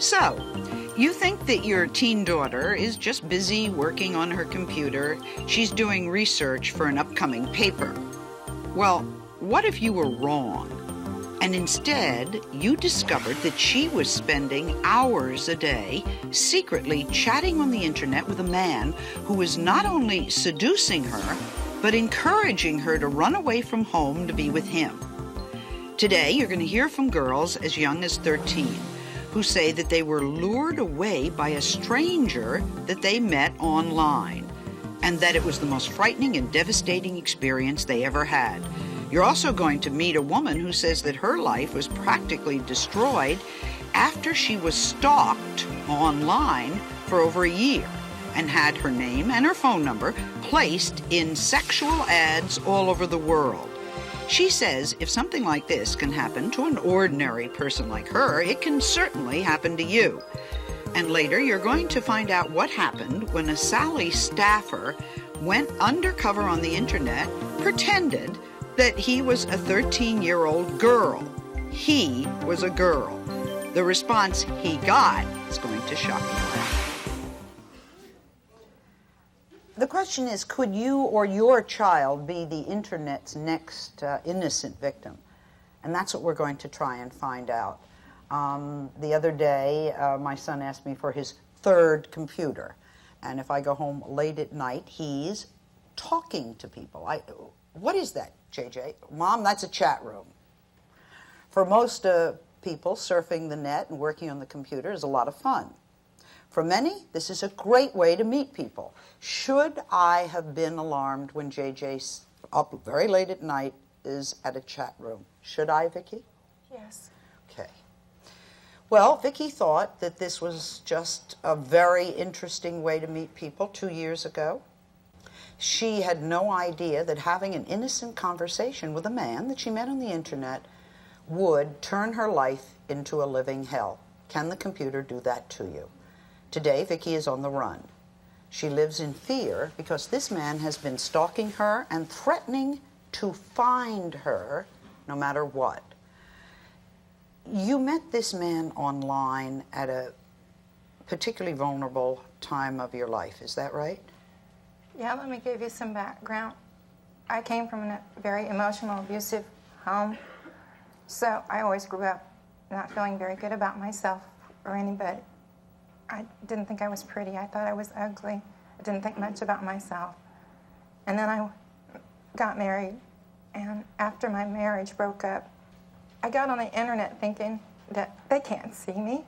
So, you think that your teen daughter is just busy working on her computer. She's doing research for an upcoming paper. Well, what if you were wrong? And instead, you discovered that she was spending hours a day secretly chatting on the internet with a man who was not only seducing her, but encouraging her to run away from home to be with him. Today, you're going to hear from girls as young as 13 who say that they were lured away by a stranger that they met online, and that it was the most frightening and devastating experience they ever had. You're also going to meet a woman who says that her life was practically destroyed after she was stalked online for over a year and had her name and her phone number placed in sexual ads all over the world. She says if something like this can happen to an ordinary person like her, it can certainly happen to you. And later, you're going to find out what happened when a Sally staffer went undercover on the internet, pretended that he was a 13-year-old girl. He was a girl. The response he got is going to shock you. The question is, could you or your child be the internet's next innocent victim? And that's what we're going to try and find out. The other day, my son asked me for his third computer. And if I go home late at night, he's talking to people. What is that, JJ? Mom, that's a chat room. For most people, surfing the net and working on the computer is a lot of fun. For many, this is a great way to meet people. Should I have been alarmed when JJ, up very late at night, is at a chat room? Should I, Vicki? Yes. Okay. Well, Vicki thought that this was just a very interesting way to meet people 2 years ago. She had no idea that having an innocent conversation with a man that she met on the internet would turn her life into a living hell. Can the computer do that to you? Today, Vicki is on the run. She lives in fear because this man has been stalking her and threatening to find her no matter what. You met this man online at a particularly vulnerable time of your life, is that right? Yeah, let me give you some background. I came from a very emotional, abusive home, so I always grew up not feeling very good about myself or anybody. I didn't think I was pretty. I thought I was ugly. I didn't think much about myself. And then I got married, and after my marriage broke up, I got on the internet thinking that they can't see me.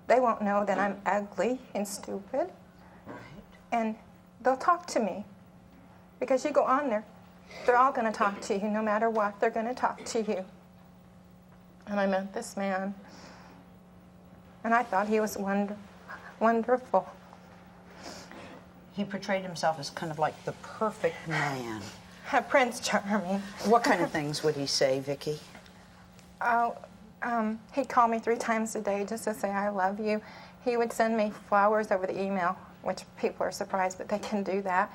They won't know that I'm ugly and stupid. Right. And they'll talk to me. Because you go on there, they're all going to talk to you. No matter what, they're going to talk to you. And I met this man, and I thought he was wonderful. He portrayed himself as kind of like the perfect man. Prince Charming. What kind of things would he say, Vicki? Oh, he'd call me 3 times a day just to say I love you. He would send me flowers over the email, which people are surprised, but they can do that.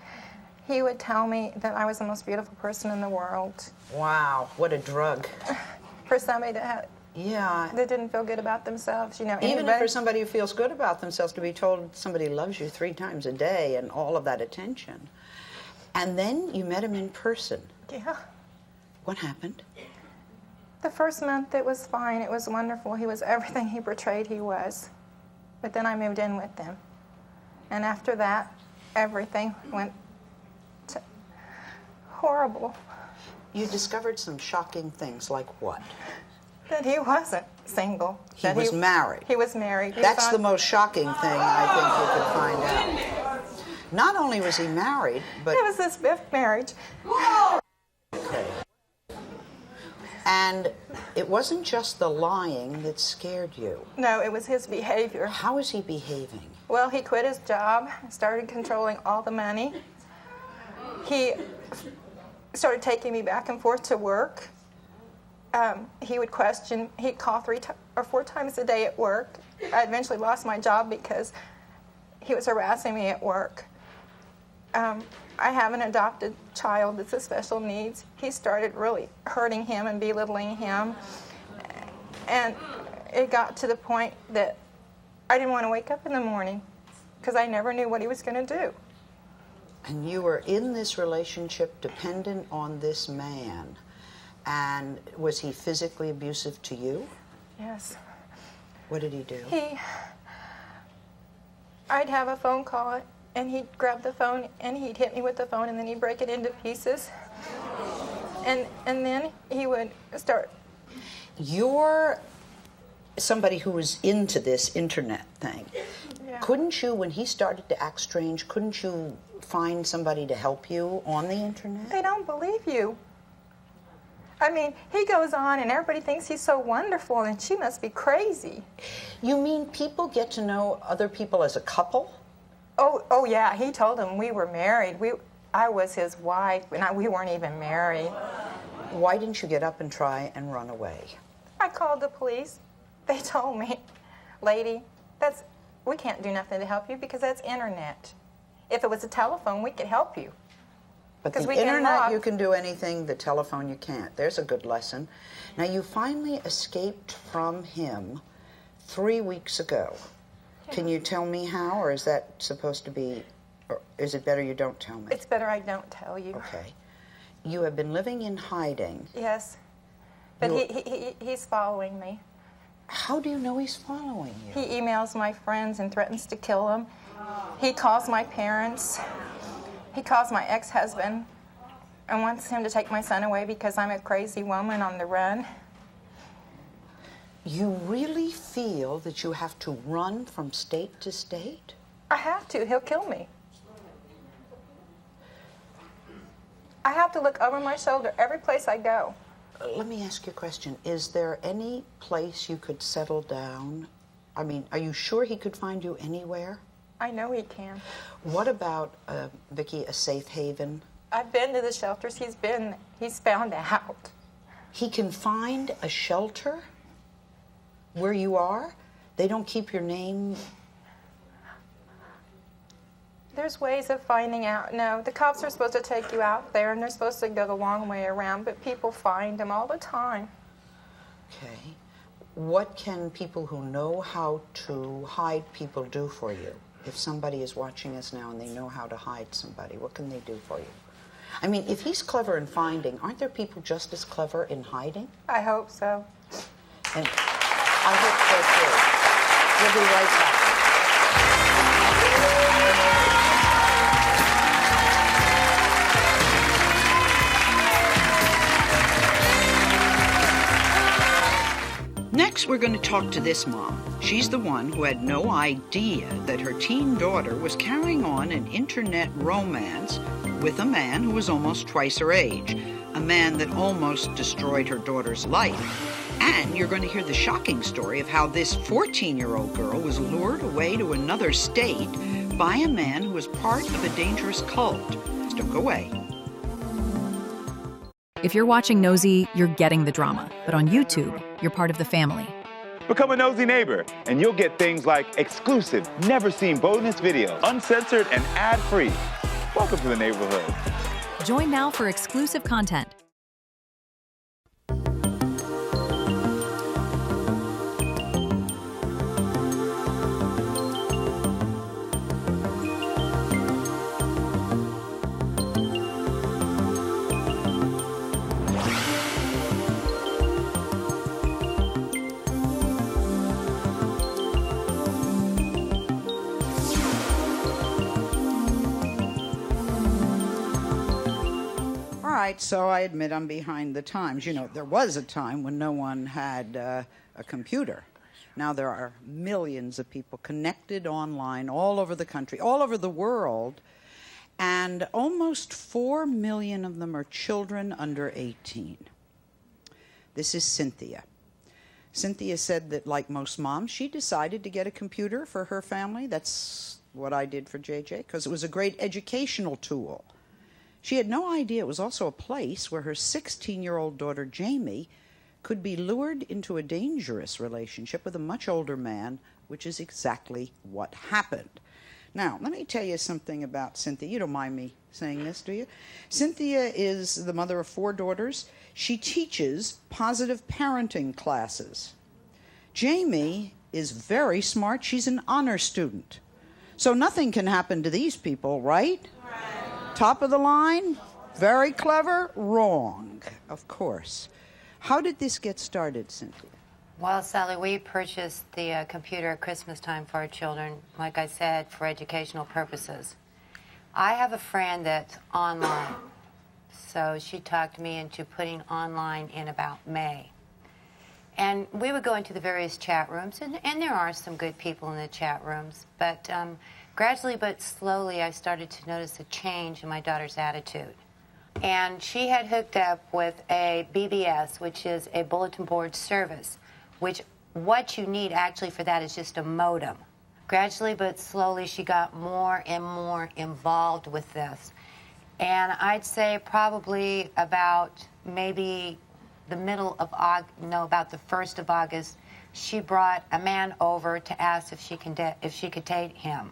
He would tell me that I was the most beautiful person in the world. Wow, what a drug. For somebody that didn't feel good about themselves, you know. Even for somebody who feels good about themselves, to be told somebody loves you 3 times a day and all of that attention. And then you met him in person. Yeah. What happened? The first month it was fine. It was wonderful. He was everything he portrayed he was. But then I moved in with him. And after that, everything went horrible. You discovered some shocking things, like what? That he wasn't single. He was married. He was married. That's the most shocking thing I think you could find out. Not only was he married, but... It was his 5th marriage. Okay. And it wasn't just the lying that scared you. No, it was his behavior. How is he behaving? Well, he quit his job, started controlling all the money. He started taking me back and forth to work. He would question, he'd call 3 or 4 times a day at work. I eventually lost my job because he was harassing me at work. I have an adopted child that's a special needs. He started really hurting him and belittling him. And it got to the point that I didn't want to wake up in the morning because I never knew what he was going to do. And you were in this relationship dependent on this man. And was he physically abusive to you? Yes. What did he do? I'd have a phone call, and he'd grab the phone, and he'd hit me with the phone, and then he'd break it into pieces. And then he would start. You're somebody who was into this internet thing. Yeah. Couldn't you, when he started to act strange, couldn't you find somebody to help you on the internet? They don't believe you. I mean, he goes on and everybody thinks he's so wonderful and she must be crazy. You mean people get to know other people as a couple? Oh yeah, he told them we were married. I was his wife, and we weren't even married. Why didn't you get up and try and run away? I called the police. They told me, lady, we can't do nothing to help you because that's internet. If it was a telephone, we could help you. But the internet, you can do anything, the telephone, you can't. There's a good lesson. Now, you finally escaped from him 3 weeks ago. Yeah. Can you tell me how, or is that supposed to be, or is it better you don't tell me? It's better I don't tell you. Okay. You have been living in hiding. Yes. But he's following me. How do you know he's following you? He emails my friends and threatens to kill them. He calls my parents. He calls my ex-husband and wants him to take my son away because I'm a crazy woman on the run. You really feel that you have to run from state to state? I have to. He'll kill me. I have to look over my shoulder every place I go. Let me ask you a question. Is there any place you could settle down? I mean, are you sure he could find you anywhere? I know he can. What about, Vicki, a safe haven? I've been to the shelters he's found out. He can find a shelter where you are? They don't keep your name? There's ways of finding out. No, the cops are supposed to take you out there, and they're supposed to go the long way around, but people find them all the time. Okay. What can people who know how to hide people do for you? If somebody is watching us now and they know how to hide somebody, what can they do for you? I mean, if he's clever in finding, aren't there people just as clever in hiding? I hope so. And I hope so too. We'll be right back. Next, we're going to talk to this mom. She's the one who had no idea that her teen daughter was carrying on an internet romance with a man who was almost twice her age, a man that almost destroyed her daughter's life. And you're going to hear the shocking story of how this 14-year-old girl was lured away to another state by a man who was part of a dangerous cult. So don't go away. If you're watching Nosey, you're getting the drama. But on YouTube, you're part of the family. Become a Nosey neighbor, and you'll get things like exclusive, never-seen bonus videos, uncensored and ad-free. Welcome to the neighborhood. Join now for exclusive content. So I admit I'm behind the times. You know, there was a time when no one had a computer. Now there are millions of people connected online all over the country, all over the world, and almost 4 million of them are children under 18. This is Cynthia. Cynthia said that, like most moms, she decided to get a computer for her family. That's what I did for JJ, because it was a great educational tool. She had no idea it was also a place where her 16-year-old daughter, Jaime, could be lured into a dangerous relationship with a much older man, which is exactly what happened. Now, let me tell you something about Cynthia. You don't mind me saying this, do you? Cynthia is the mother of 4 daughters. She teaches positive parenting classes. Jaime is very smart. She's an honor student. So nothing can happen to these people, right? Right. Top of the line, very clever, wrong, of course. How did this get started, Cynthia? Well, Sally, we purchased the computer at Christmas time for our children, like I said, for educational purposes. I have a friend that's online, so she talked me into putting online in about May. And we would go into the various chat rooms, and there are some good people in the chat rooms, but gradually but slowly I started to notice a change in my daughter's attitude. And she had hooked up with a BBS, which is a bulletin board service, which what you need actually for that is just a modem. Gradually but slowly she got more and more involved with this. And I'd say probably about maybe the middle of August, no, about the 1st of August, she brought a man over to ask if she could date him.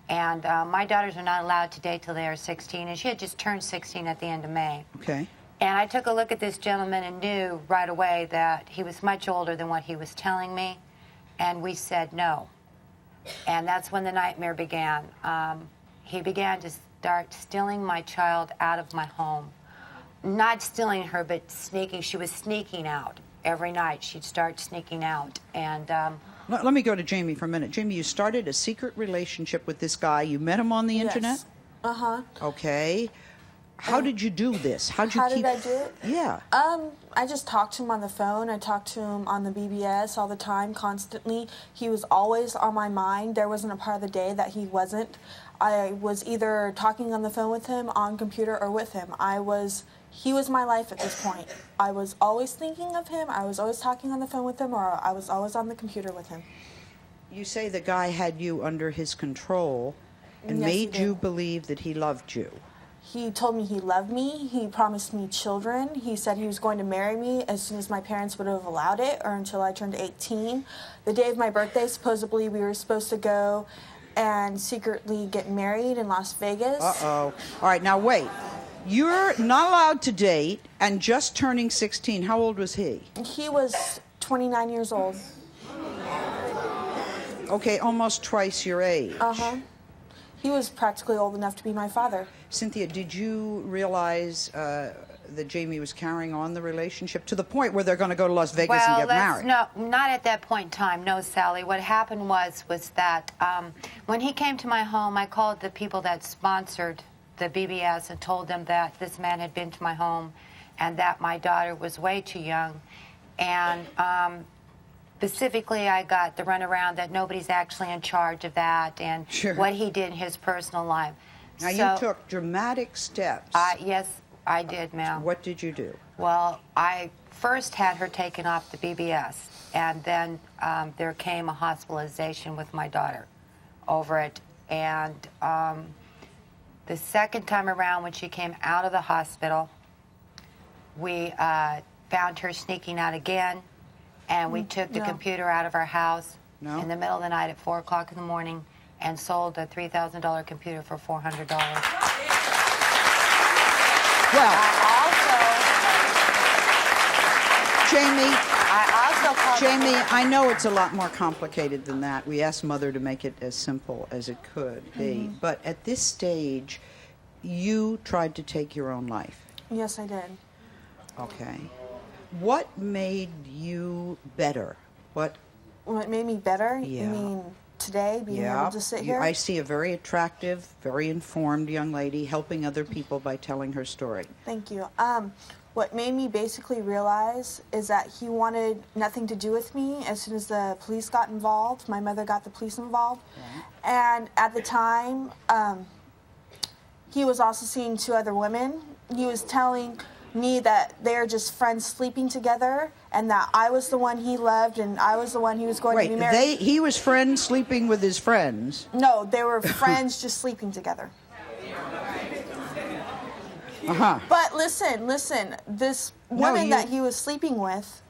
And my daughters are not allowed to date till they are 16, and she had just turned 16 at the end of May. Okay. And I took a look at this gentleman and knew right away that he was much older than what he was telling me, and we said no. And that's when the nightmare began. He began to start stealing my child out of my home. Not stealing her, but sneaking. She was sneaking out every night. She'd start sneaking out. And let me go to Jaime for a minute. Jaime, you started a secret relationship with this guy. You met him on the internet? Uh-huh. Okay. How did you do this? How did I do it? Yeah. I just talked to him on the phone. I talked to him on the BBS all the time, constantly. He was always on my mind. There wasn't a part of the day that he wasn't. I was either talking on the phone with him, on computer, or with him. He was my life at this point. I was always thinking of him. I was always talking on the phone with him, or I was always on the computer with him. You say the guy had you under his control and Yes, made he you did. believe that he loved you. He told me he loved me. He promised me children. He said he was going to marry me as soon as my parents would have allowed it, or until I turned 18. The day of my birthday, supposedly we were supposed to go and secretly get married in Las Vegas. Uh-oh. All right, now wait. You're not allowed to date and just turning 16. How old was he? He was 29 years old. Okay, almost twice your age. Uh-huh. He was practically old enough to be my father. Cynthia, did you realize that Jaime was carrying on the relationship to the point where they're going to go to Las Vegas and get married? No, not at that point in time. No, Sally. What happened was that when he came to my home, I called the people that sponsored the BBS and told them that this man had been to my home and that my daughter was way too young. And specifically, I got the runaround that nobody's actually in charge of that and Sure. what he did in his personal life. Now, you took dramatic steps. Yes, I did, ma'am. What did you do? Well, I first had her taken off the BBS, and then there came a hospitalization with my daughter over it. And the second time around, when she came out of the hospital, we found her sneaking out again, and we took the computer out of our house in the middle of the night at 4 o'clock in the morning and sold a $3,000 computer for $400. Well, Jaime, I know it's a lot more complicated than that. We asked Mother to make it as simple as it could be. But at this stage, you tried to take your own life. Yes, I did. Okay. What made you better? What made me better? Yeah. You mean today, being able to sit here? I see a very attractive, very informed young lady helping other people by telling her story. Thank you. What made me basically realize is that he wanted nothing to do with me as soon as the police got involved. My mother got the police involved. Right. And at the time, he was also seeing 2 other women. He was telling me that they're just friends sleeping together and that I was the one he loved and I was the one he was going to be married. He was friends sleeping with his friends? No, they were friends just sleeping together. Uh-huh. But listen, this woman that he was sleeping with,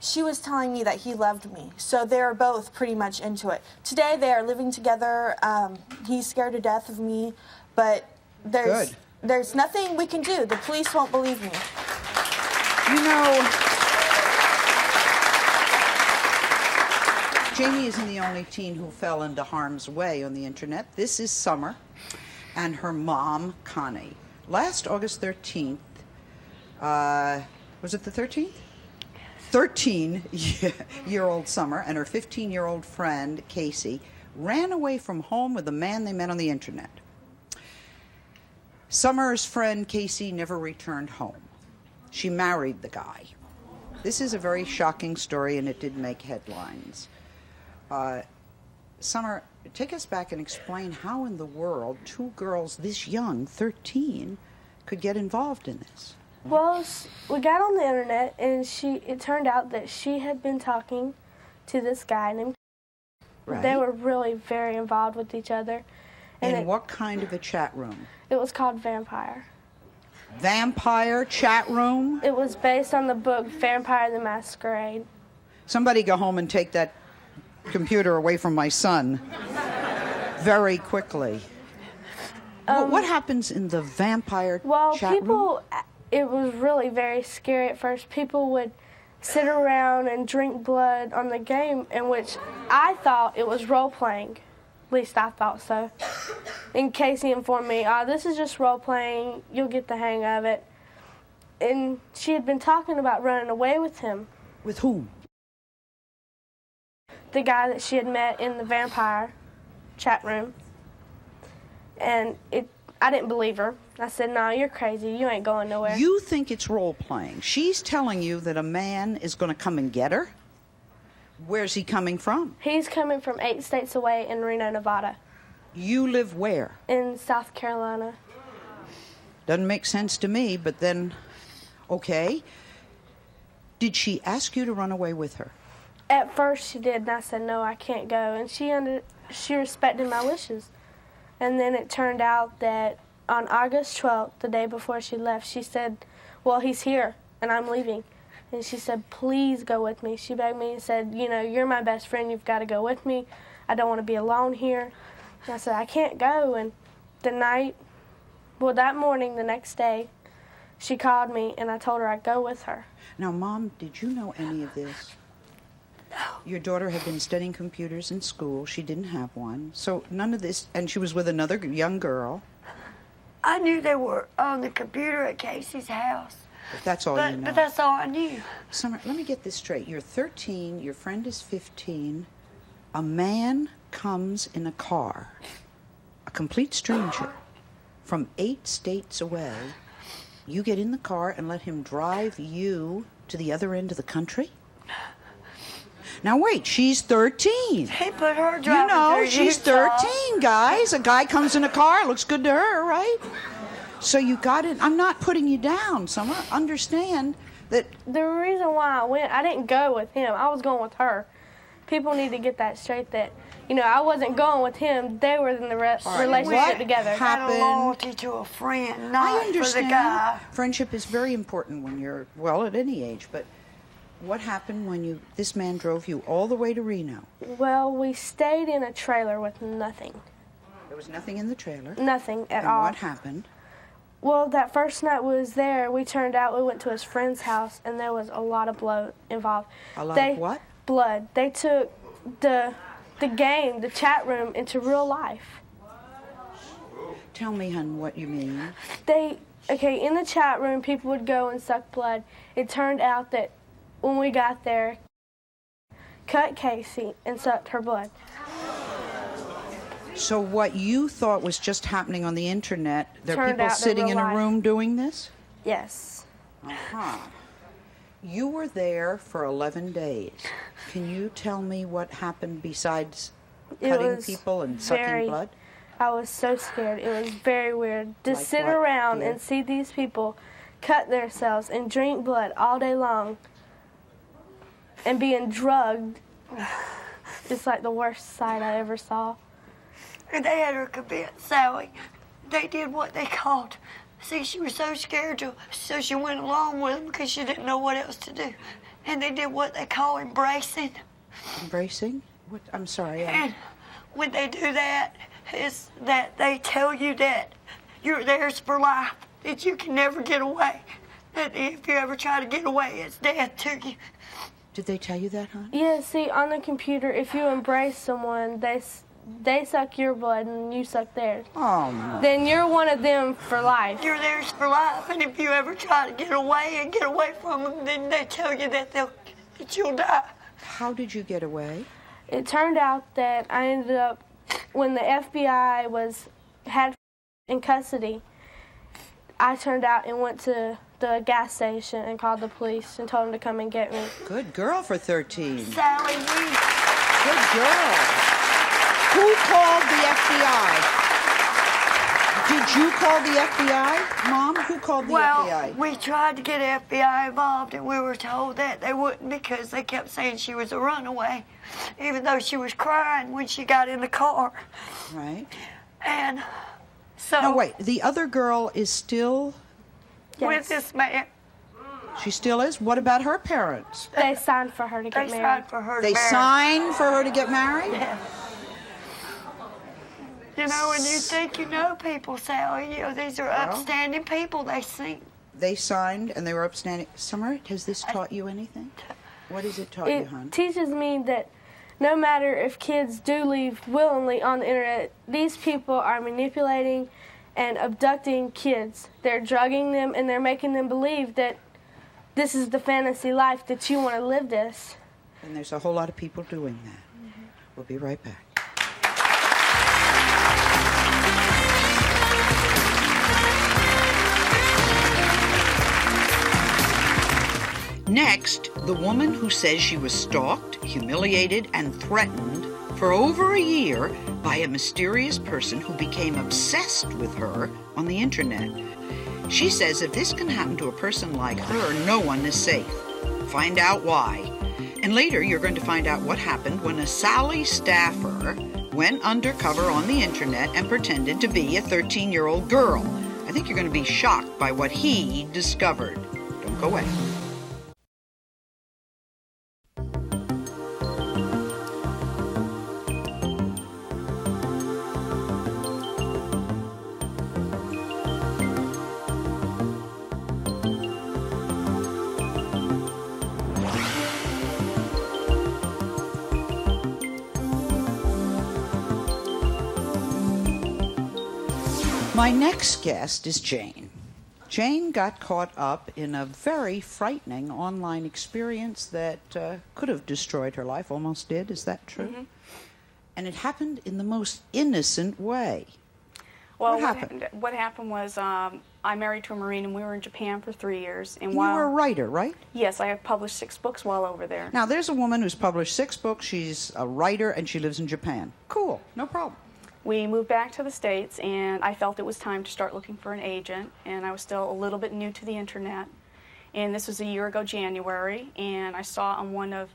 she was telling me that he loved me. So they're both pretty much into it. Today they are living together. He's scared to death of me, but there's nothing we can do. The police won't believe me. You know, Jaime isn't the only teen who fell into harm's way on the internet. This is Summer and her mom, Connie. Last August 13th, was it the 13th? 13-year-old Summer and her 15-year-old friend, Casey, ran away from home with a man they met on the internet. Summer's friend, Casey, never returned home. She married the guy. This is a very shocking story, and it did make headlines. Summer, take us back and explain how in the world two girls this young, 13, could get involved in this. Well, we got on the internet, and it turned out that she had been talking to this guy named. Right. They were really very involved with each other. And in what kind of a chat room? It was called Vampire. Vampire chat room? It was based on the book Vampire the Masquerade. Somebody go home and take that computer away from my son very quickly. What happens in the vampire chat room? It was really very scary at first. People would sit around and drink blood on the game, in which I thought it was role-playing. At least I thought so. And Casey informed me, this is just role-playing. You'll get the hang of it. And she had been talking about running away with him. With whom? The guy that she had met in the vampire chat room. And I didn't believe her. I said, no, you're crazy. You ain't going nowhere. You think it's role-playing. She's telling you that a man is going to come and get her? Where's he coming from? He's coming from 8 states away in Reno, Nevada. You live where? In South Carolina. Doesn't make sense to me, but then, okay. Did she ask you to run away with her? At first she did, and I said, no, I can't go. And she respected my wishes. And then it turned out that on August 12th, the day before she left, she said, well, he's here, and I'm leaving. And she said, please go with me. She begged me and said, you're my best friend. You've got to go with me. I don't want to be alone here. And I said, I can't go. And that morning, the next day, she called me, and I told her I'd go with her. Now, Mom, did you know any of this? No. Your daughter had been studying computers in school. She didn't have one. So none of this, and she was with another young girl. I knew they were on the computer at Casey's house. But that's all you know. But that's all I knew. Summer, let me get this straight. You're 13, your friend is 15. A man comes in a car, a complete stranger, from 8 states away. You get in the car and let him drive you to the other end of the country? Now wait, she's 13. He put her driving through she's 13, guys. A guy comes in a car, looks good to her, right? So you got it. I'm not putting you down, Summer. Understand that. The reason why I went, I didn't go with him. I was going with her. People need to get that straight that, I wasn't going with him. They were in the relationship together. Happened? Out of loyalty to a friend, not I understand. for the guy. Friendship is very important when you're, at any age. But what happened when this man drove you all the way to Reno? Well, we stayed in a trailer with nothing. There was nothing in the trailer? Nothing at all. And what happened? Well, that first night we was there, we went to his friend's house, and there was a lot of blood involved. A lot of what? Blood. They took the game, the chat room, into real life. Tell me, hon, what you mean. In the chat room, people would go and suck blood. It turned out that when we got there, cut Casey and sucked her blood. So what you thought was just happening on the internet, there are people sitting in a room doing this? Yes. Uh-huh. You were there for 11 days. Can you tell me what happened besides cutting people and sucking blood? I was so scared. It was very weird. To sit around and see these people cut themselves and drink blood all day long and being drugged. It's like the worst sight I ever saw. And they had her convinced Sally. They did what they called. See, she was so scared, so she went along with them because she didn't know what else to do. And they did what they call embracing. Embracing? What? I'm sorry. And when they do that, is that they tell you that you're theirs for life, that you can never get away. That if you ever try to get away, it's death to you. Did they tell you that, hon? Yeah, see, on the computer, if you embrace someone, they suck your blood and you suck theirs. Oh, no. Then you're one of them for life. You're theirs for life, and if you ever try to get away from them, then they tell you that you'll die. How did you get away? It turned out that I ended up, when the FBI had in custody, I turned out and went to the gas station and called the police and told them to come and get me. Good girl for 13. Sally, Good girl. Who called the FBI? Did you call the FBI, Mom? Who called the FBI? Well, we tried to get FBI involved, and we were told that they wouldn't because they kept saying she was a runaway, even though she was crying when she got in the car. Right. And so... No, wait. The other girl is still... With this man. She still is? What about her parents? They signed for her to get married. They signed for her to They marry. signed for her to get married? Yeah. You know, and you think you know people, Sally. You know, these are upstanding people, they seem. They signed and they were upstanding. Summer, has this taught you anything? What has it taught you, hon? It teaches me that no matter if kids do leave willingly on the internet, these people are manipulating and abducting kids. They're drugging them and they're making them believe that this is the fantasy life, that you want to live this. And there's a whole lot of people doing that. We'll be right back. Next, the woman who says she was stalked, humiliated, and threatened for over a year by a mysterious person who became obsessed with her on the internet. She says if this can happen to a person like her, no one is safe. Find out why. And later, you're going to find out what happened when a Sally staffer went undercover on the internet and pretended to be a 13-year-old girl. I think you're going to be shocked by what he discovered. Don't go away. My next guest is Jane. Jane got caught up in a very frightening online experience that could have destroyed her life, almost did. Is that true? Mm-hmm. And it happened in the most innocent way. Well, what happened? What happened was I married to a Marine, and we were in Japan for 3 years. And you were a writer, right? Yes, I have published 6 books while over there. Now, there's a woman who's published 6 books. She's a writer, and she lives in Japan. Cool, no problem. We moved back to the States, and I felt it was time to start looking for an agent, and I was still a little bit new to the internet. And this was a year ago, January, and I saw on one of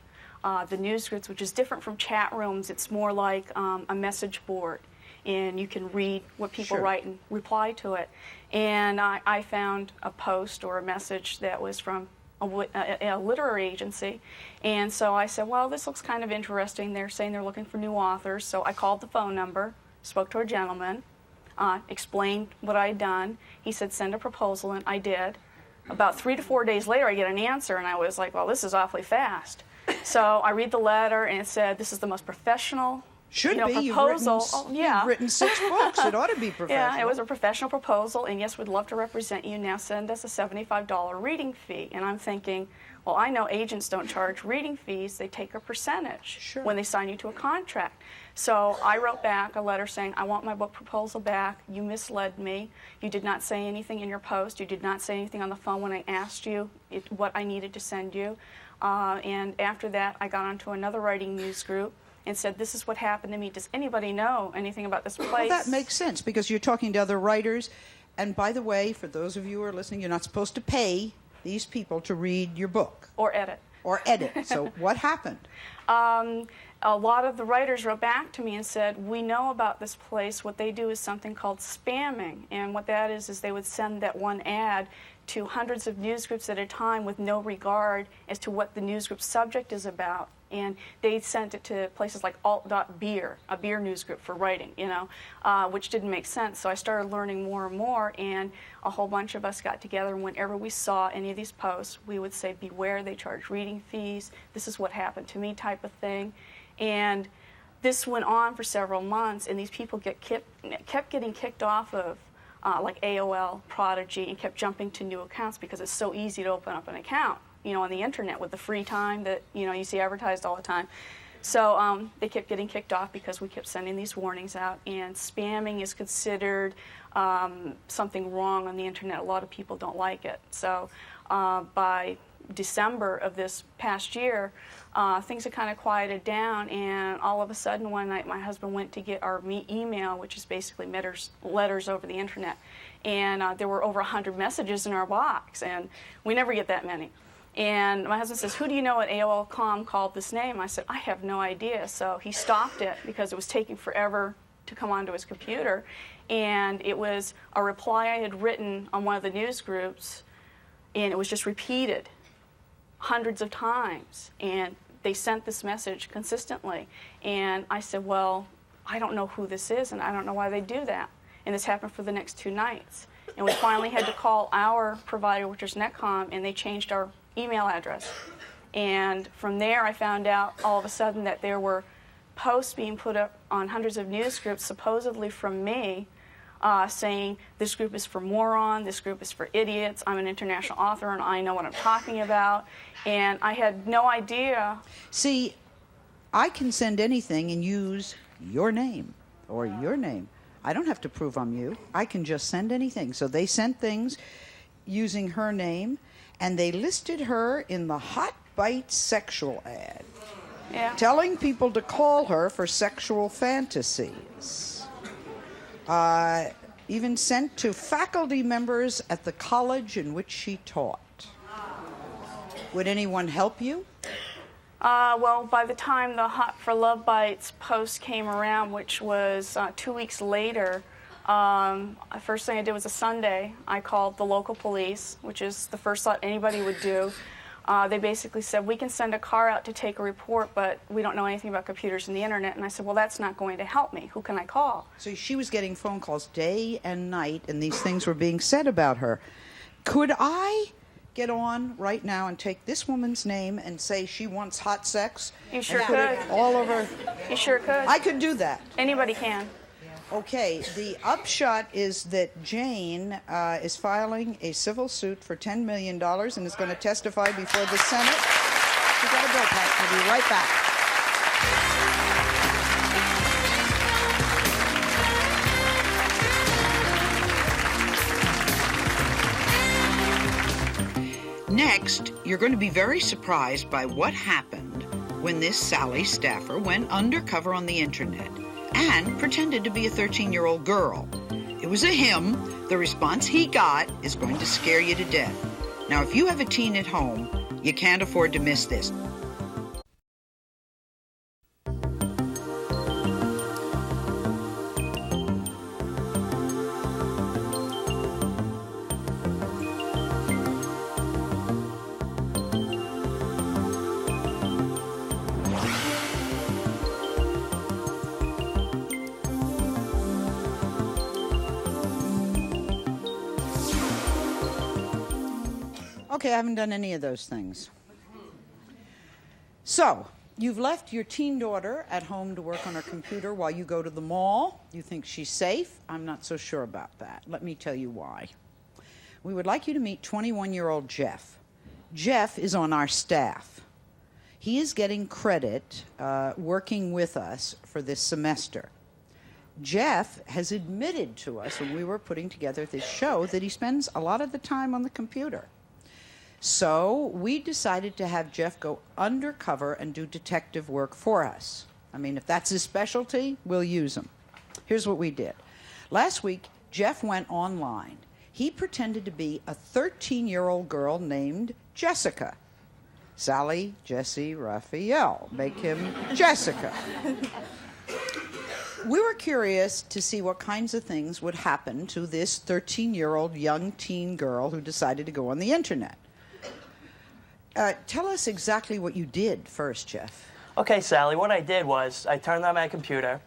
the news grids, which is different from chat rooms. It's more like a message board, and you can read what people write and reply to it. And I found a post or a message that was from a literary agency, and so I said, well, this looks kind of interesting. They're saying they're looking for new authors, so I called the phone number, spoke to a gentleman, explained what I'd done. He said, send a proposal, and I did. About 3 to 4 days later, I get an answer, and I was like, well, this is awfully fast. So I read the letter, and it said, this is the most professional proposal. You've written 6 books. It ought to be professional. Yeah, it was a professional proposal, and yes, we'd love to represent you. Now send us a $75 reading fee. And I'm thinking, well, I know agents don't charge reading fees. They take a percentage when they sign you to a contract. So I wrote back a letter saying, I want my book proposal back. You misled me. You did not say anything in your post. You did not say anything on the phone when I asked you what I needed to send you. And after that, I got onto another writing news group and said, this is what happened to me. Does anybody know anything about this place? Well, that makes sense, because you're talking to other writers. And by the way, for those of you who are listening, you're not supposed to pay these people to read your book. Or edit. Or edit. So what happened? A lot of the writers wrote back to me and said, we know about this place. What they do is something called spamming. And what that is they would send that one ad to hundreds of news groups at a time with no regard as to what the news group subject is about. And they sent it to places like alt.beer, a beer news group for writing, you know, which didn't make sense. So I started learning more and more, and a whole bunch of us got together, and whenever we saw any of these posts, we would say, beware, they charge reading fees, this is what happened to me type of thing. And this went on for several months, and these people kept getting kicked off of like AOL, Prodigy, and kept jumping to new accounts because it's so easy to open up an account, you know, on the internet with the free time that, you know, you see advertised all the time. So they kept getting kicked off because we kept sending these warnings out, and spamming is considered something wrong on the internet. A lot of people don't like it. So by December of this past year, things had kind of quieted down, and all of a sudden one night my husband went to get our email, which is basically letters over the internet, and there were over 100 messages in our box, and we never get that many. And my husband says, who do you know at AOL.com called this name? I said, I have no idea. So he stopped it because it was taking forever to come onto his computer, and it was a reply I had written on one of the news groups, and it was just repeated hundreds of times, and they sent this message consistently. And I said, well, I don't know who this is, and I don't know why they do that. And this happened for the next 2 nights. And we finally had to call our provider, which is Netcom, and they changed our email address. And from there, I found out all of a sudden that there were posts being put up on hundreds of news groups, supposedly from me, saying this group is for moron, this group is for idiots, I'm an international author and I know what I'm talking about, and I had no idea. See, I can send anything and use your name or your name. I don't have to prove I'm you. I can just send anything. So they sent things using her name, and they listed her in the Hot Bites sexual ad, telling people to call her for sexual fantasies. Even sent to faculty members at the college in which she taught. Would anyone help you? Well, by the time the Hot for Love Bites post came around, which was 2 weeks later, the first thing I did was a Sunday. I called the local police, which is the first thought anybody would do. They basically said, we can send a car out to take a report, but we don't know anything about computers and the internet. And I said, well, that's not going to help me. Who can I call? So she was getting phone calls day and night, and these things were being said about her. Could I get on right now and take this woman's name and say she wants hot sex? You sure could. All over. You sure could. I could do that. Anybody can. Okay, the upshot is that Jane is filing a civil suit for $10 million and is going to testify before the Senate. We got to go, Pat. We'll be right back. Next, you're going to be very surprised by what happened when this Sally staffer went undercover on the internet and pretended to be a 13-year-old girl. It was a him. The response he got is going to scare you to death. Now, if you have a teen at home, you can't afford to miss this. Okay, I haven't done any of those things. So, you've left your teen daughter at home to work on her computer while you go to the mall. You think she's safe? I'm not so sure about that. Let me tell you why. We would like you to meet 21-year-old Jeff. Jeff is on our staff. He is getting credit working with us for this semester. Jeff has admitted to us when we were putting together this show that he spends a lot of the time on the computer. So we decided to have Jeff go undercover and do detective work for us. I mean, if that's his specialty, we'll use him. Here's what we did. Last week, Jeff went online. He pretended to be a 13-year-old girl named Jessica. Sally, Jesse, Raphael. Make him Jessica. we were curious to see what kinds of things would happen to this 13-year-old young teen girl who decided to go on the internet. Tell us exactly what you did first, Jeff. Okay, Sally, what I did was I turned on my computer,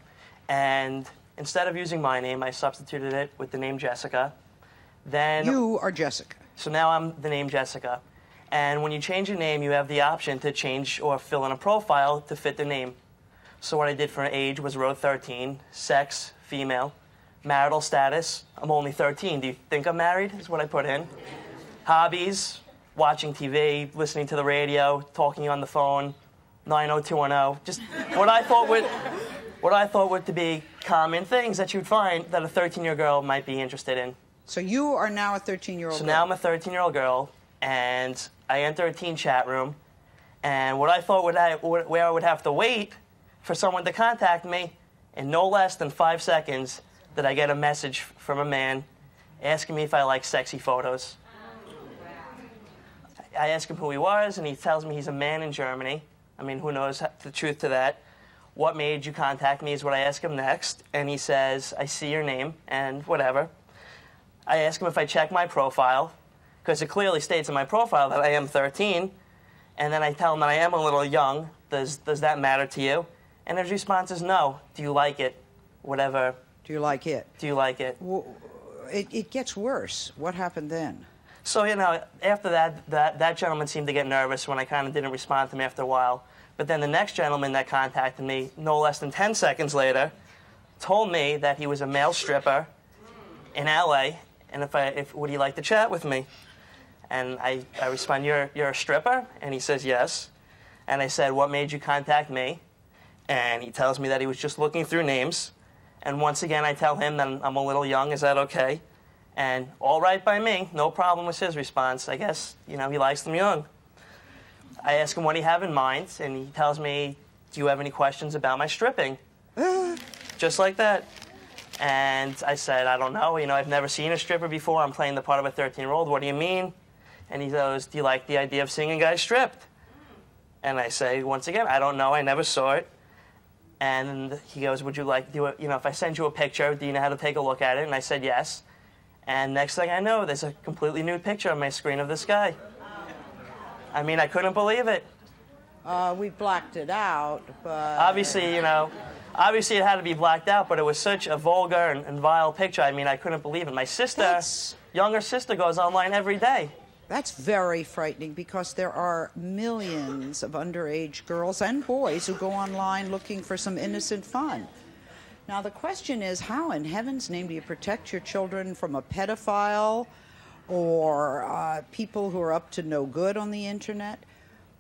and instead of using my name, I substituted it with the name Jessica. Then you are Jessica. So now I'm the name Jessica. And when you change your name, you have the option to change or fill in a profile to fit the name. So what I did for age was wrote 13, sex, female, marital status, I'm only 13. Do you think I'm married, is what I put in. Hobbies, watching TV, listening to the radio, talking on the phone, 90210, just what I thought would to be common things that you'd find that a 13-year-old girl might be interested in. So you are now a 13-year-old girl. So girl. now I'm a 13-year-old girl, and I enter a teen chat room, and what I thought where I would have to wait for someone to contact me, in no less than 5 seconds, did I get a message from a man asking me if I like sexy photos. I asked him who he was, and he tells me he's a man in Germany. I mean, who knows the truth to that? What made you contact me is what I ask him next, and he says, I see your name, and whatever. I ask him if I check my profile, because it clearly states in my profile that I am 13, and then I tell him that I am a little young. Does that matter to you? And his response is no. Do you like it? Whatever. Do you like it? Do you like it? Well, it gets worse. What happened then? So, you know, after that gentleman seemed to get nervous when I kind of didn't respond to him after a while. But then the next gentleman that contacted me, no less than 10 seconds later, told me that he was a male stripper in L.A., and would he like to chat with me? And I respond, you're a stripper? And he says, yes. And I said, what made you contact me? And he tells me that he was just looking through names. And once again, I tell him that I'm a little young. Is that okay? And all right by me. No problem with his response. I guess, you know, he likes them young. I ask him what he have in mind, and he tells me, do you have any questions about my stripping? Just like that. And I said, I don't know. You know, I've never seen a stripper before. I'm playing the part of a 13-year-old. What do you mean? And he goes, do you like the idea of seeing a guy stripped? And I say, once again, I don't know. I never saw it. And he goes, would you like, if I send you a picture, do you know how to take a look at it? And I said, yes. And next thing I know, there's a completely nude picture on my screen of this guy. I mean, I couldn't believe it. We blacked it out, but... Obviously, it had to be blacked out, but it was such a vulgar and vile picture. I mean, I couldn't believe it. My sister, younger sister, goes online every day. That's very frightening, because there are millions of underage girls and boys who go online looking for some innocent fun. Now, the question is, how in heaven's name do you protect your children from a pedophile or people who are up to no good on the internet?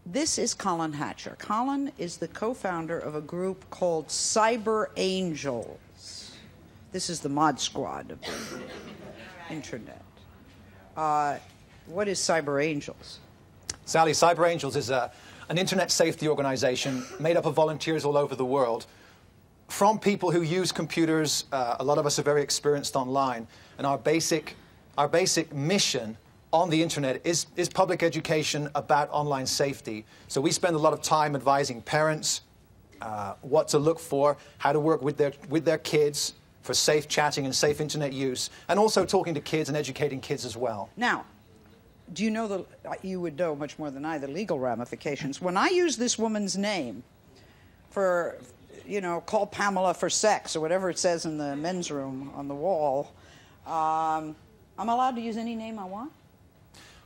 This is Colin Hatcher. Colin is the co-founder of a group called Cyber Angels. This is the mod squad of the internet. What is Cyber Angels? Sally, Cyber Angels is an internet safety organization made up of volunteers all over the world. From people who use computers, a lot of us are very experienced online, and our basic mission on the internet is public education about online safety. So we spend a lot of time advising parents what to look for, how to work with their kids for safe chatting and safe internet use, and also talking to kids and educating kids as well. Now, do you know you would know much more than I, the legal ramifications. When I use this woman's name for, call Pamela for sex or whatever it says in the men's room on the wall, I'm allowed to use any name I want?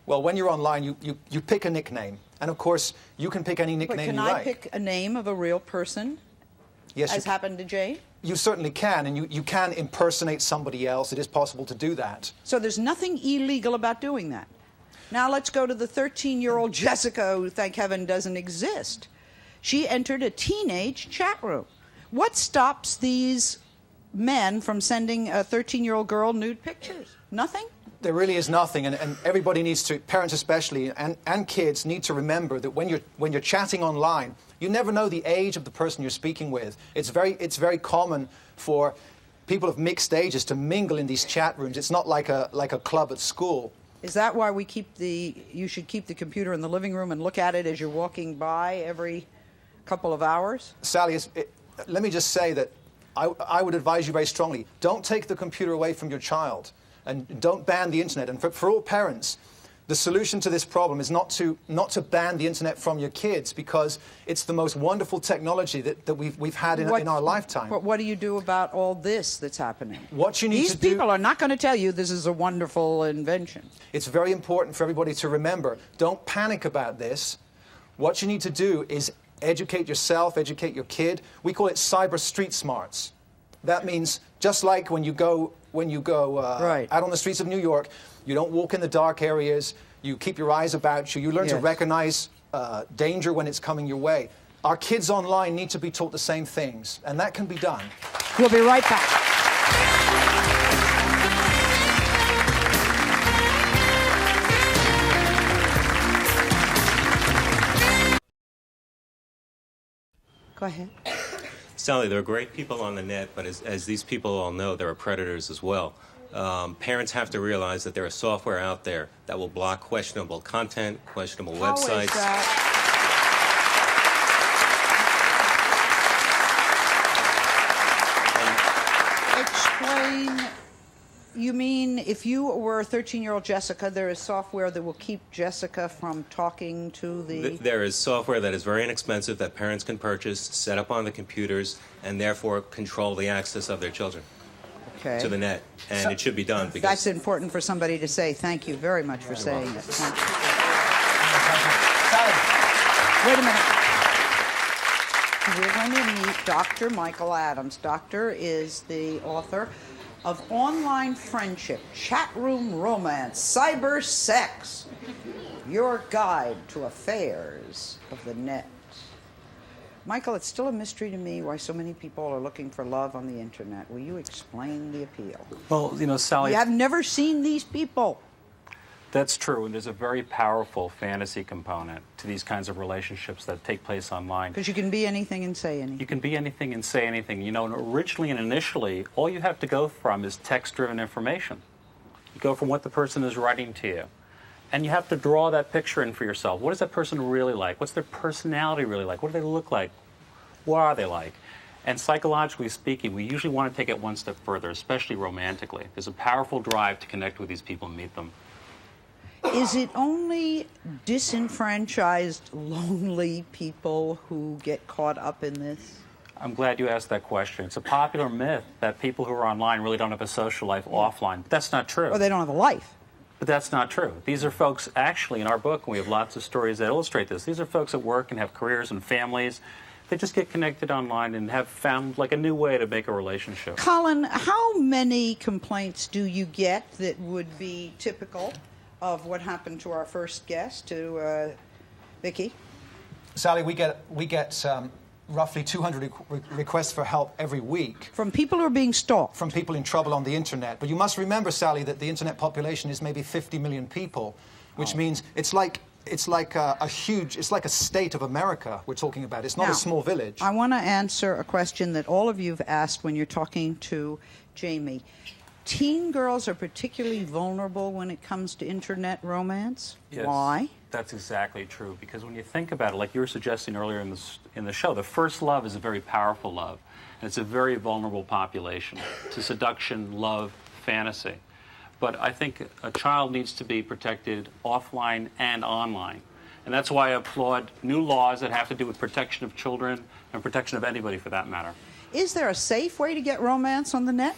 Well, when you're online, you pick a nickname. And of course, you can pick any nickname you like. But can I pick a name of a real person? Yes. As happened to Jane? You certainly can, and you can impersonate somebody else. It is possible to do that. So there's nothing illegal about doing that. Now let's go to the 13-year-old Jessica, who, thank heaven, doesn't exist. She entered a teenage chat room. What stops these men from sending a 13-year-old girl nude pictures? Nothing? There really is nothing, and everybody needs to, parents especially, and kids need to remember that when you're chatting online, you never know the age of the person you're speaking with. It's very common for people of mixed ages to mingle in these chat rooms. It's not like a club at school. Is that why you should keep the computer in the living room and look at it as you're walking by every couple of hours? Sally, let me just say that I would advise you very strongly, don't take the computer away from your child, and don't ban the internet. And for all parents, the solution to this problem is not to ban the internet from your kids, because it's the most wonderful technology that we've had in our lifetime. But what do you do about all this that's happening? What you need These to do, people are not going to tell you this is a wonderful invention. It's very important for everybody to remember, don't panic about this. What you need to do is educate yourself, educate your kid. We call it cyber street smarts. That means just like when you go out on the streets of New York, you don't walk in the dark areas, you keep your eyes about you, you learn to recognize danger when it's coming your way. Our kids online need to be taught the same things, and that can be done. We'll be right back. Go ahead. Sally, there are great people on the net, but as these people all know, there are predators as well. Parents have to realize that there is software out there that will block questionable content, questionable websites. Explain. You mean if you were 13-year-old Jessica, there is software that will keep Jessica from talking to the... There is software that is very inexpensive that parents can purchase, set up on the computers, and therefore control the access of their children to the net. And it should be done because... That's important for somebody to say. Thank you very much for saying it. Thank you. Wait a minute. We're going to meet Dr. Michael Adams. Doctor is the author of Online Friendship, Chat Room Romance, Cyber Sex, Your Guide to Affairs of the Net. Michael, it's still a mystery to me why so many people are looking for love on the internet. Will you explain the appeal? Well, you know, Sally... You have never seen these people. That's true, and there's a very powerful fantasy component to these kinds of relationships that take place online. Because you can be anything and say anything. You can be anything and say anything. You know, and originally and initially, all you have to go from is text-driven information. You go from what the person is writing to you. And you have to draw that picture in for yourself. What is that person really like? What's their personality really like? What do they look like? What are they like? And psychologically speaking, we usually want to take it one step further, especially romantically. There's a powerful drive to connect with these people and meet them. Is it only disenfranchised, lonely people who get caught up in this? I'm glad you asked that question. It's a popular myth that people who are online really don't have a social life offline. But that's not true. Or they don't have a life. But that's not true. These are folks, actually, in our book, and we have lots of stories that illustrate this, these are folks that work and have careers and families. They just get connected online and have found like a new way to make a relationship. Colin, how many complaints do you get that would be typical of what happened to our first guest, to Vicki? Sally, we get roughly 200 requests for help every week. From people who are being stalked? From people in trouble on the internet. But you must remember, Sally, that the internet population is maybe 50 million people, which means it's like a state of America we're talking about. It's not now, a small village. I want to answer a question that all of you have asked when you're talking to Jaime. Teen girls are particularly vulnerable when it comes to internet romance. Yes, why? That's exactly true. Because when you think about it, like you were suggesting earlier in the show, the first love is a very powerful love. And it's a very vulnerable population to seduction, love, fantasy. But I think a child needs to be protected offline and online. And that's why I applaud new laws that have to do with protection of children and protection of anybody for that matter. Is there a safe way to get romance on the net?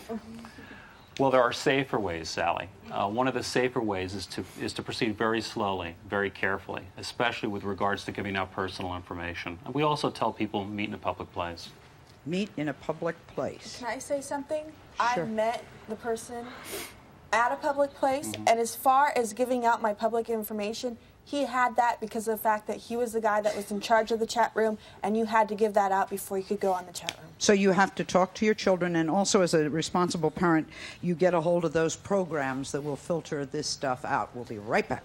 Well, there are safer ways, Sally. One of the safer ways is to proceed very slowly, very carefully, especially with regards to giving out personal information. And we also tell people meet in a public place. Meet in a public place. Can I say something? Sure. I met the person at a public place, and as far as giving out my public information, he had that because of the fact that he was the guy that was in charge of the chat room, and you had to give that out before you could go on the chat room. So you have to talk to your children, and also as a responsible parent, you get a hold of those programs that will filter this stuff out. We'll be right back.